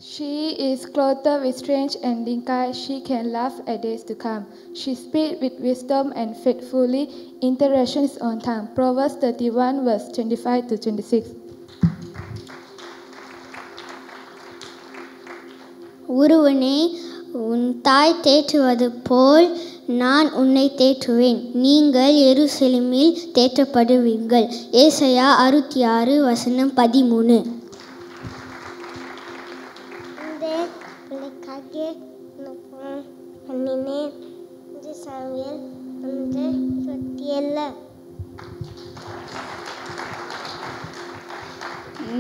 She is clothed with strength and dinkai. She can laugh at days to come. She speaks with wisdom and faithfully interactions on tongue. Proverbs 31 verse 25 to 26. ஒருவனே உன் தாய் தேற்றுவது போல் நான் உன்னை தேற்றுவேன். நீங்கள் எருசலேமில் தேற்றப்படுவீர்கள். ஏசாயா 66 வசனம் 13.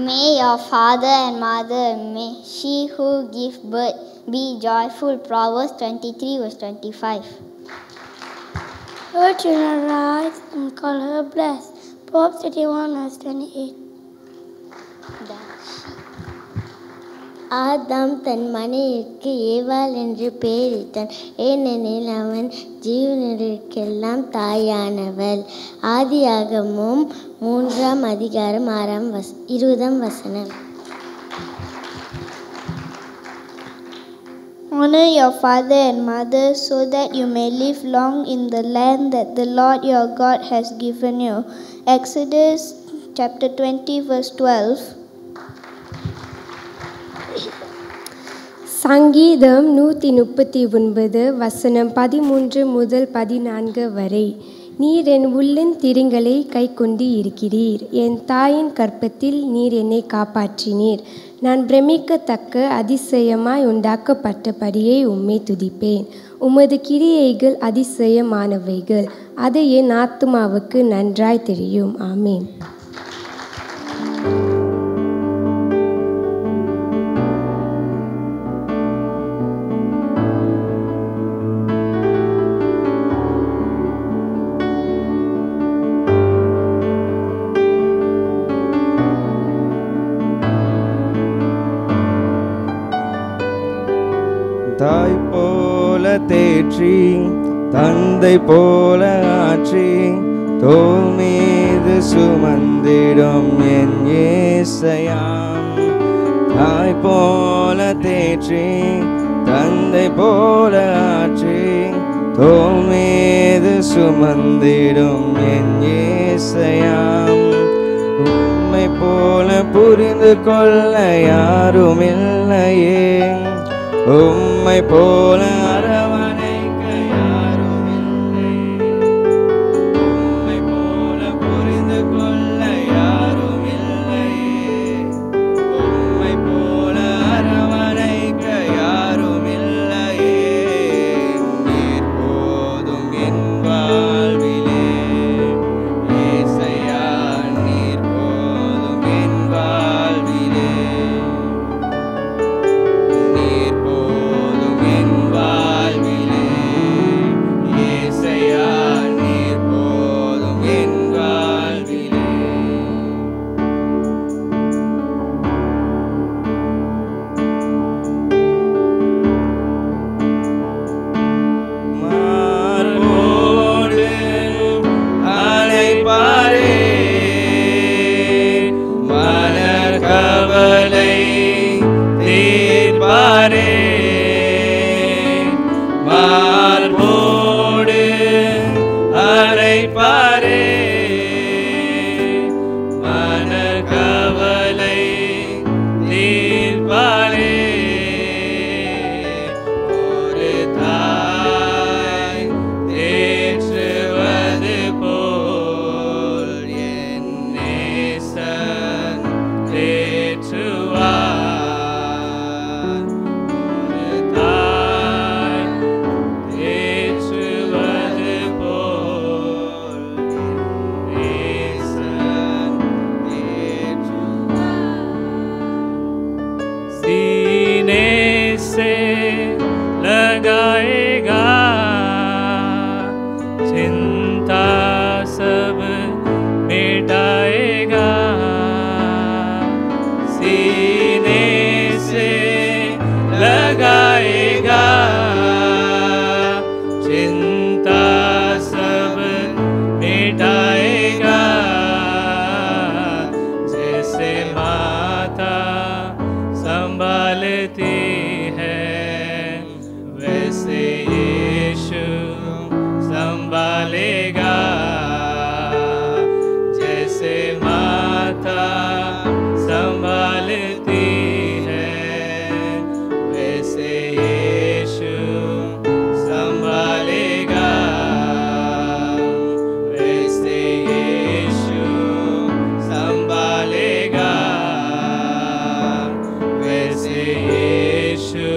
May your father and mother, may she who give birth be joyful. Proverbs 23 verse 25. Her children rise and call her blessed. Proverbs 31 verse 28. ஆதாம் தன் மனைவிக்கு ஏவாள் என்று பெயரிட்டான், ஏனெனில் அவன் ஜீவனுக்கெல்லாம் தாயானவள். ஆதியாகமம் 3 அதிகாரம் 20 வசனம். Honor your father and mother so that you may live long in the land that the Lord your God has given you. Exodus chapter 20 verse 12. சங்கீதம் 139 வசனம் 13 முதல் 14 வரை. நீர் என் உள்ளின் திரிங்களை கை கொண்டு இருக்கிறீர். என் தாயின் கற்பத்தில் நீர் என்னை காப்பாற்றினீர். நான் பிரமிக்கத்தக்க அதிசயமாய் உண்டாக்கப்பட்டபடியே உம்மை துதிப்பேன். உமது கிரியைகள் அதிசயமானவைகள். அது என் ஆத்துமாவுக்கு நன்றாய் தெரியும். ஆமேன். தாய் போல தேற்றி தந்தை போல ஆற்றி தோள் மீது சுமந்திடும் என் இயேசையாம். தாய் போல தேற்றி தந்தை போல ஆற்றி தோள் மீது சுமந்திடும் என் இயேசையாம். உம்மை போல புரிந்து கொள்ள யாரும் இல்லையே, உம்மை போல அரவணைக்க யாரும் இல்லை, உம்மை போல புரிந்து கொள்ள யாரும் இல்லையே, உம்மை போல அரவணைக்க யாரும் இல்லையே. நீர் போதும் என் வாழ்விலே ஏசையா, நீர் போதும் என் வாழ்விலே, நீர் போதும் என் வாழ்விலே संभालती है वैसे यीशु संभालेगा जैसे माता संभालती है वैसे यीशु संभालेगा वैसे यीशु संभालेगा वैसे यीशु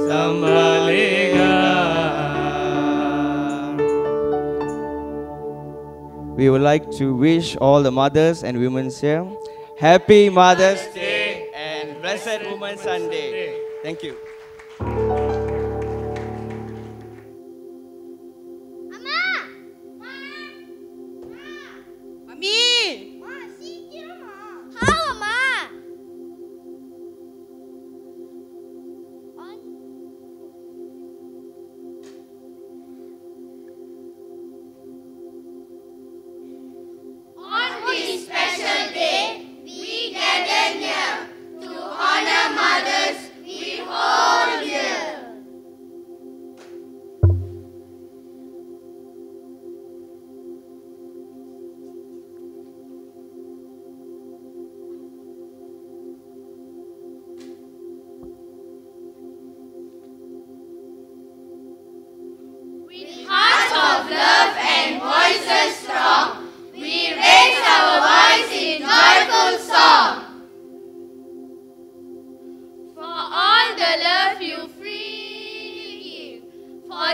संभालेगा. We would like to wish all the mothers and women here Happy Mother's Day and Blessed Women's Sunday. Thank you.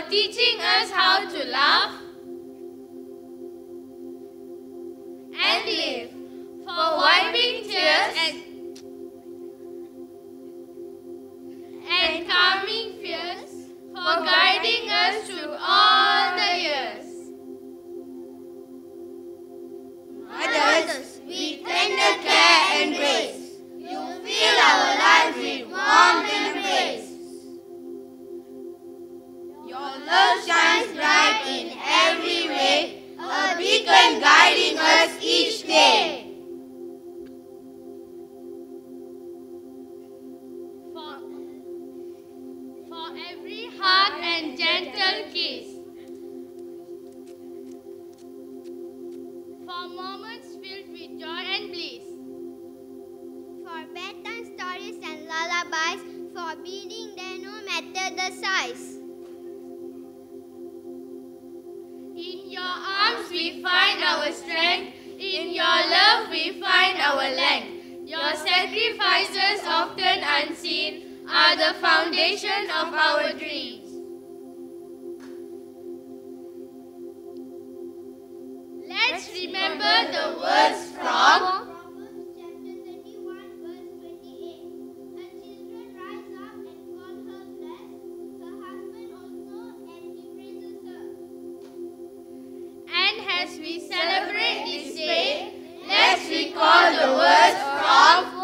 Teaching us how to love and live, for wiping tears and calming fears, for guiding us through all the years. Mothers, with tender care and grace, you fill our lives with warmth and grace. Your love shines bright in every way, a beacon guiding us each day. For every hug and gentle kiss, for moments filled with joy and bliss, For bedtime stories and lullabies, for being there no matter the size. in your arms we find our strength, in your love we find our length. Your sacrifices, often unseen, are the foundation of our dreams. Let's remember the words from Proverbs chapter 31 verse 28. Her children rise up and call her blessed, her husband also, and he praises her. and as we celebrate this day, let's recall the words from